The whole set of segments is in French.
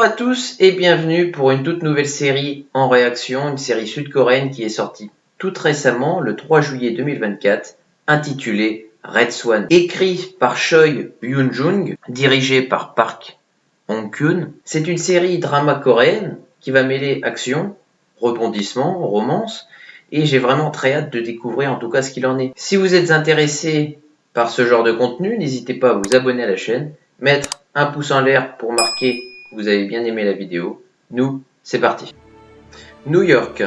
à tous et bienvenue pour une toute nouvelle série en réaction, une série sud-coréenne qui est sortie tout récemment, le 3 juillet 2024, intitulée Red Swan. Écrit par Choi Yoon-jung, dirigé par Park Hong-kyun, c'est une série drama coréenne qui va mêler action, rebondissement, romance, et j'ai vraiment très hâte de découvrir en tout cas ce qu'il en est. Si vous êtes intéressé par ce genre de contenu, n'hésitez pas à vous abonner à la chaîne, mettre un pouce en l'air pour marquer que vous avez bien aimé la vidéo. Nous, c'est parti. New York.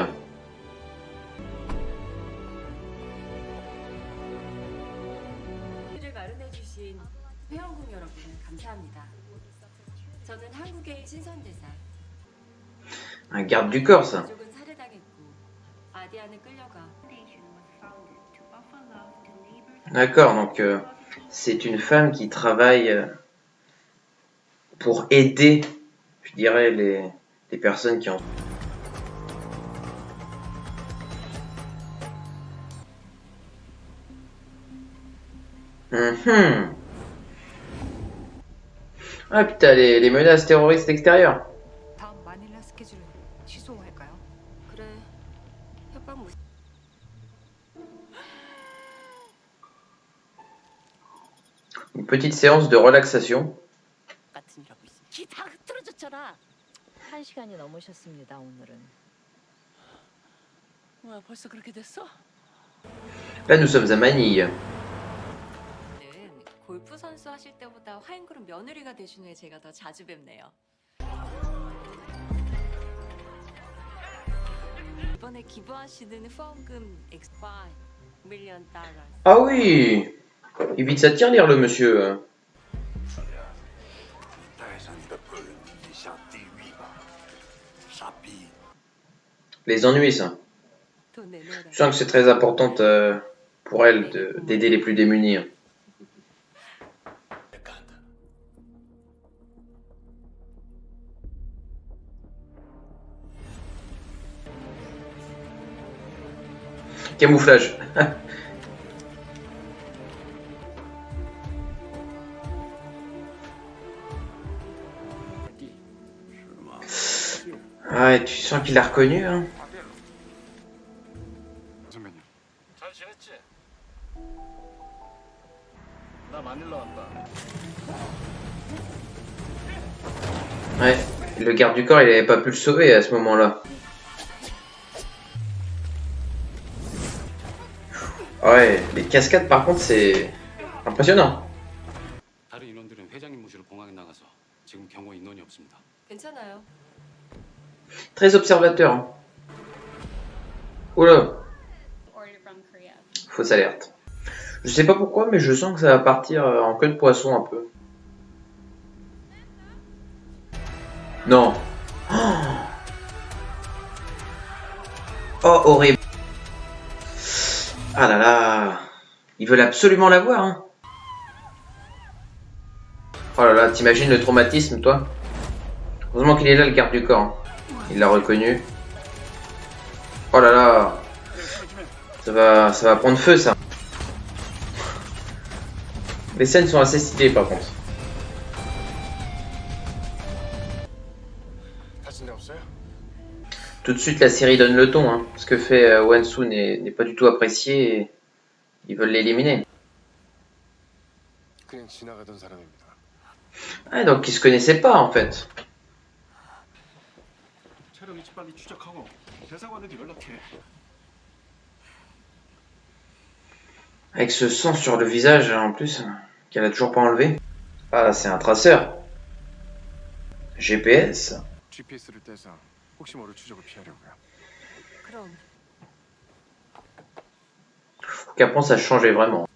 Un garde du corps, ça. D'accord, donc c'est une femme qui travaille pour aider, je dirais, les personnes qui ont... Ah putain, les menaces terroristes extérieures. Une petite séance de relaxation. Là, nous sommes à Manille. 골프 선수 하실 때보다 화행그룹 며느리가 되신 후에 제가 더 자주 뵙네요. 이번에 기부하시는 후원금 $5 million. Ah oui, il vit de sa tirelire, le monsieur. Les ennuis, ça. Je sens que c'est très important pour elle d'aider les plus démunis. Camouflage. Ouais, tu sens qu'il l'a reconnu, hein. Ouais, le garde du corps, il avait pas pu le sauver à ce moment-là. Ouais, les cascades, par contre, c'est impressionnant. 괜찮아요. Très observateur. Hein. Oula, fausse alerte. Je sais pas pourquoi, mais je sens que ça va partir en queue de poisson un peu. Non. Oh, horrible. Ah là là. Ils veulent absolument la voir, hein. Oh là là, t'imagines le traumatisme, toi? Heureusement qu'il est là, le garde du corps. Hein. Il l'a reconnu. Oh là là. Ça va prendre feu, ça. Les scènes sont assez stylées, par contre. Tout de suite, la série donne le ton. Hein. Ce que fait Won-soo n'est pas du tout apprécié et ils veulent l'éliminer. Ah, donc ils se connaissaient pas, en fait. Avec ce sang sur le visage, en plus, qu'elle a toujours pas enlevé. Ah, c'est un traceur. GPS. Faut qu'après, ça changeait vraiment.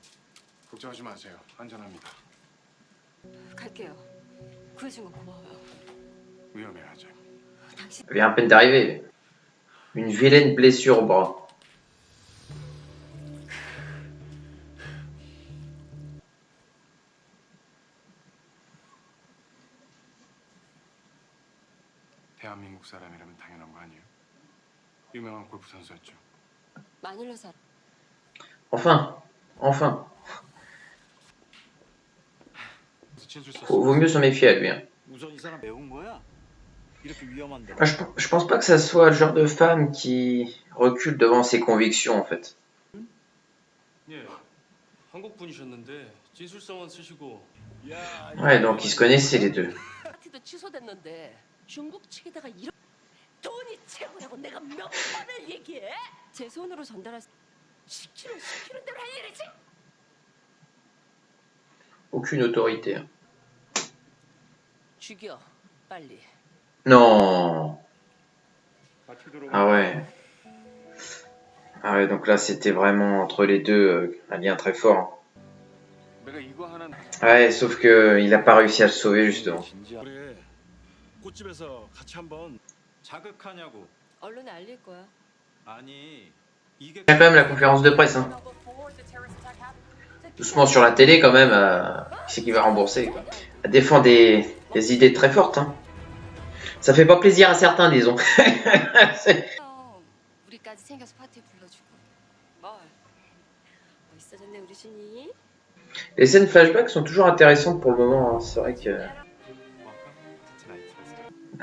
갈게요. 구해준 거 고마워요. Elle vient à peine d'arriver. Une vilaine blessure au bras. 대한민국 사람이라면 당연한 거 아니에요? 유명한 골프 선수였죠. 마닐라 사람. Enfin, enfin. Vaut mieux s'en méfier à lui. Hein. 우선 이 사람 배운 거야? 이렇게 위험한데. Je pense pas que ça soit le genre de femme qui recule devant ses convictions en fait. 예, 한국 분이셨는데 진술서원 쓰시고 야, Ouais, donc ils se connaissaient les deux. 파티도 취소됐는데 중국 측에다가 이런 돈이 최고라고 내가 몇 번을 얘기해? 제 손으로 전달할 수... 시키는 대로 할 일이지. Aucune autorité. Hein. 죽여 빨리. Non. 같이 들어가. Ah ouais. Ah ouais, donc là c'était vraiment entre les deux un lien très fort. 내가 이거 하나 Ouais, sauf que il a pas réussi à le sauver justement. 진지하. 그래. 꽃집에서 같이 한번 자극하냐고. 언론에 알릴 거야. 아니 이게 Il y a quand même la conférence de presse. Hein. Doucement sur la télé quand même. Qui c'est qui va rembourser quoi. Elle défend des idées très fortes. Hein. Ça fait pas plaisir à certains, disons. C'est- 우리까지 챙겨서 파티에 불러주고. 뭘? 멋있어졌네 우리 신이. Les scènes flashback sont toujours intéressantes pour le moment. Hein. C'est vrai que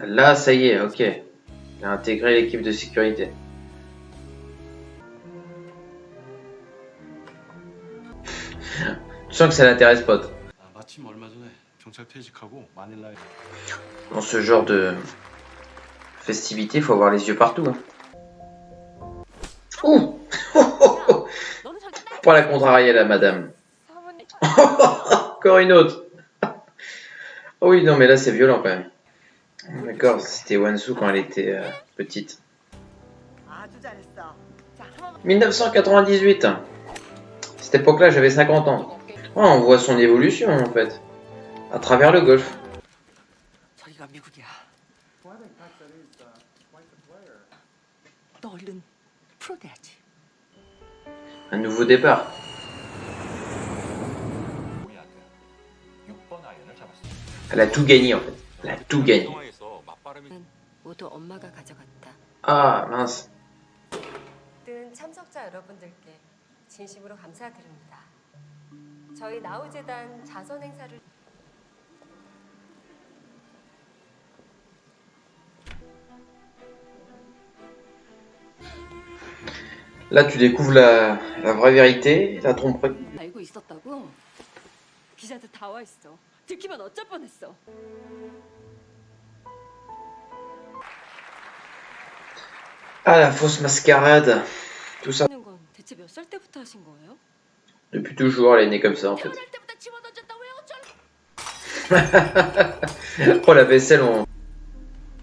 là, ça y est, ok. Il a intégré l'équipe de sécurité. Tu sens que ça l'intéresse pas. toi. 아, 마침 얼마 전에 경찰 퇴직하고 마닐라에 Dans ce genre de festivité, il faut avoir les yeux partout. Hein. Ouh 너는 절대 날 Pour la contrarier la madame. 사모님. Encore une autre. Oh oui, non, mais là c'est violent quand même. D'accord, c'était Wansu quand elle était petite. 아주 잘했어. 자, 한번 1998. Cette époque-là, j'avais 50 ans. Oh, on voit son évolution en fait. À travers le golf. 저기가 미국이야. 너 얼른 프로 돼야지. Un nouveau départ. Elle a tout gagné en fait. Elle a tout gagné. 통화에서 맞바람이 모두 엄마가 가져갔다. Ah mince. 모든 참석자 여러분들께 진심으로 감사드립니다. 저희 나우재단 자선 행사를 Là, tu découvres la vraie vérité, la tromperie. 알고 있었다고? 기자들 다 와 있어. 들키면 어쩔 뻔했어. Ah, la fausse mascarade. Tout ça. 하는 건 대체 몇 살 때부터 하신 거예요? Depuis toujours, elle est née comme ça en fait. 태어날 때부터 집어던졌다 왜 어쩔? Oh, la vaisselle, on...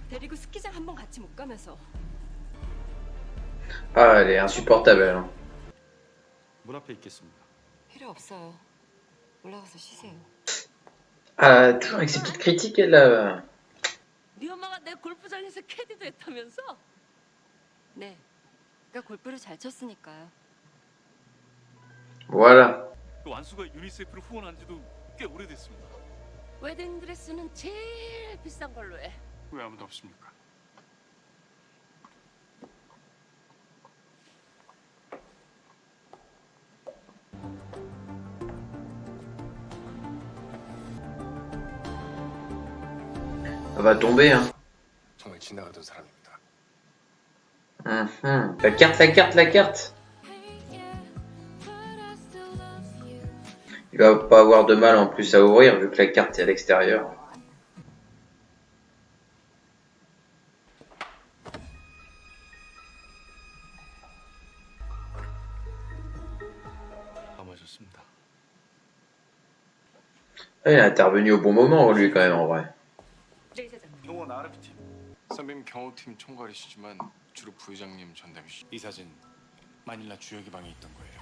데리고 스키장 한 번 같이 못 가면서 Ah, elle est insupportable. Elle. Hein. 문 앞에 있겠습니다. 필요 없어요. 올라가서 쉬세요. Ah, toujours avec ses petites critiques, elle. 네 엄마가 내 골프장에서 캐디도 했다면서? 네. 그러니까 골프를 잘 쳤으니까요. Voilà. 완수가 유니세프를 후원한 지도 꽤 오래됐습니다. 웨딩 드레스는 제일 비싼 걸로 해. 왜 아무도 없습니까? Elle va tomber. Hein. 정말 지나가던 사람입니다. Mhm. La carte, la carte, la carte. Il va pas avoir de mal en plus à ouvrir vu que la carte est à l'extérieur. 감아졌습니다. Ah, il est intervenu au bon moment lui quand même en vrai. 네, 사장님. 경원 RF팀. 선배님 경호팀 총괄이시지만 주로 부회장님 전담이시. 이 사진 마닐라 주요 기방에 있던 거예요.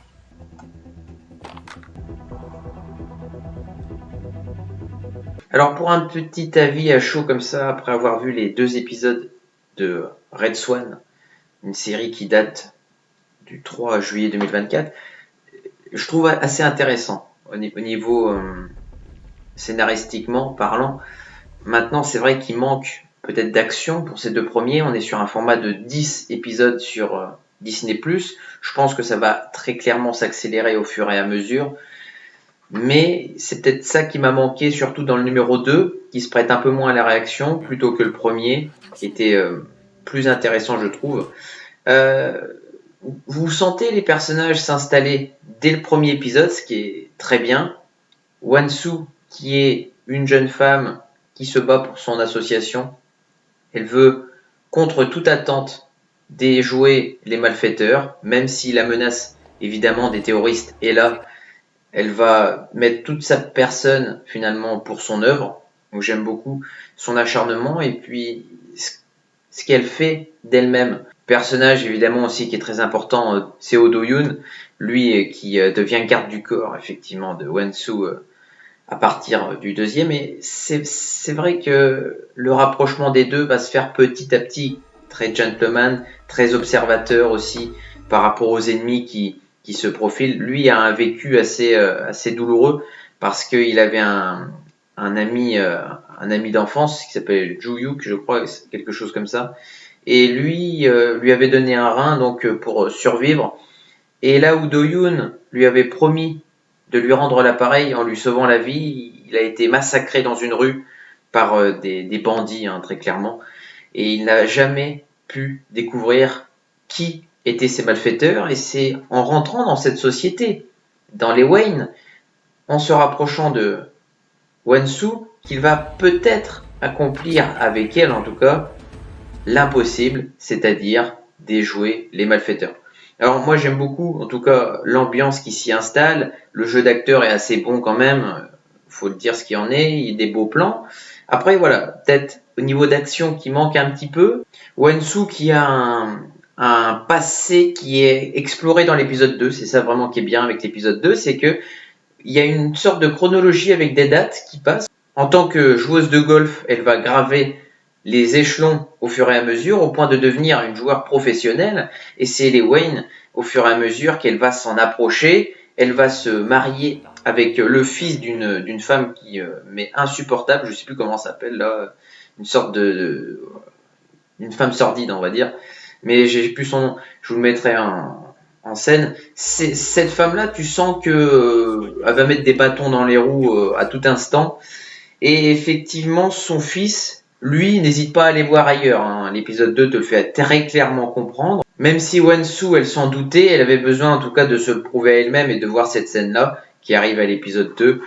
Alors pour un petit avis à chaud comme ça, après avoir vu les 2 épisodes de Red Swan, une série qui date du 3 juillet 2024, je trouve assez intéressant au niveau scénaristiquement parlant. Maintenant, c'est vrai qu'il manque peut-être d'action pour ces 2 premiers. On est sur un format de 10 épisodes sur Disney+. Je pense que ça va très clairement s'accélérer au fur et à mesure. Mais c'est peut-être ça qui m'a manqué, surtout dans le numéro 2, qui se prête un peu moins à la réaction, plutôt que le premier, qui était plus intéressant, je trouve. Vous sentez les personnages s'installer dès le premier épisode, ce qui est très bien. Wansu, qui est une jeune femme qui se bat pour son association, elle veut, contre toute attente, déjouer les malfaiteurs, même si la menace, évidemment, des terroristes est là. Elle va mettre toute sa personne, finalement, pour son œuvre. Donc j'aime beaucoup son acharnement et puis ce qu'elle fait d'elle-même. Personnage, évidemment, aussi qui est très important, c'est Oh Do-yoon, lui qui devient garde du corps, effectivement, de Wansu à partir du deuxième. Et c'est vrai que le rapprochement des deux va se faire petit à petit. Très gentleman, très observateur aussi par rapport aux ennemis qui se profilent. Lui a un vécu assez douloureux parce qu'il avait un ami d'enfance qui s'appelle Ju-Yuk, je crois, quelque chose comme ça. Et lui avait donné un rein donc pour survivre. Et là où Do-yoon lui avait promis de lui rendre l'appareil en lui sauvant la vie, il a été massacré dans une rue par des bandits, hein, très clairement. Et il n'a jamais pu découvrir qui étaient ces malfaiteurs. Et c'est en rentrant dans cette société, dans les Wayne, en se rapprochant de Wansu, qu'il va peut-être accomplir avec elle, en tout cas, l'impossible, c'est-à-dire déjouer les malfaiteurs. Alors moi j'aime beaucoup, en tout cas, l'ambiance qui s'y installe. Le jeu d'acteur est assez bon quand même, faut le dire ce qu'il en est, il y a des beaux plans. Après voilà, peut-être au niveau d'action qui manque un petit peu. Wansu qui a un passé qui est exploré dans l'épisode 2, c'est ça vraiment qui est bien avec l'épisode 2, c'est que il y a une sorte de chronologie avec des dates qui passent. En tant que joueuse de golf, elle va graver les échelons au fur et à mesure, au point de devenir une joueur professionnelle. Et c'est les Wayne, au fur et à mesure qu'elle va s'en approcher, elle va se marier avec le fils d'une femme qui m'est insupportable, je sais plus comment ça s'appelle là, une sorte une femme sordide, on va dire. Mais j'ai plus son nom, je vous le mettrai en scène. Cette femme-là, tu sens que elle va mettre des bâtons dans les roues à tout instant. Et effectivement, son fils, lui, n'hésite pas à aller voir ailleurs. Hein. L'épisode 2 te le fait très clairement comprendre. Même si Wansu, elle s'en doutait, elle avait besoin en tout cas de se prouver à elle-même et de voir cette scène-là qui arrive à l'épisode 2.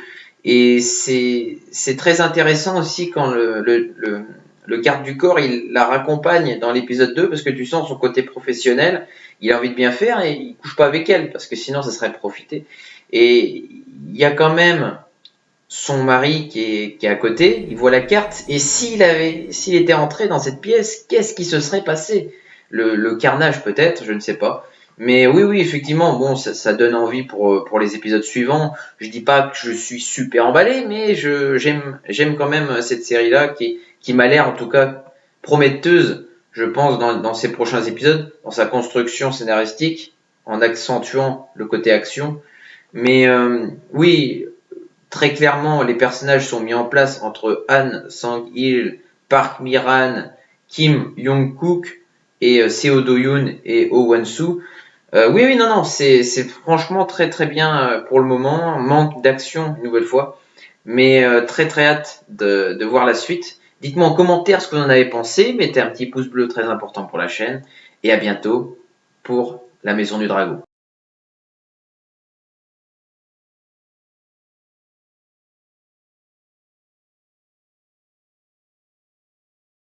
Et c'est très intéressant aussi quand le garde du corps, il la raccompagne dans l'épisode 2 parce que tu sens son côté professionnel. Il a envie de bien faire et il couche pas avec elle parce que sinon ça serait profiter. Et il y a quand même son mari qui est à côté, il voit la carte, et s'il était entré dans cette pièce, qu'est-ce qui se serait passé? Le carnage peut-être, je ne sais pas. Mais oui, effectivement, bon, ça donne envie pour les épisodes suivants. Je dis pas que je suis super emballé, mais j'aime quand même cette série-là qui m'a l'air en tout cas prometteuse, je pense, dans ses prochains épisodes, dans sa construction scénaristique, en accentuant le côté action. Mais oui, très clairement, les personnages sont mis en place entre Han Sang-il, Park Miran, Kim Yong-kook et Seo Do-yoon et Oh Wan-soo. Oui, non, c'est franchement très très bien pour le moment. Manque d'action une nouvelle fois, mais très très hâte de voir la suite. Dites-moi en commentaire ce que vous en avez pensé. Mettez un petit pouce bleu très important pour la chaîne et à bientôt pour la Maison du Dragon.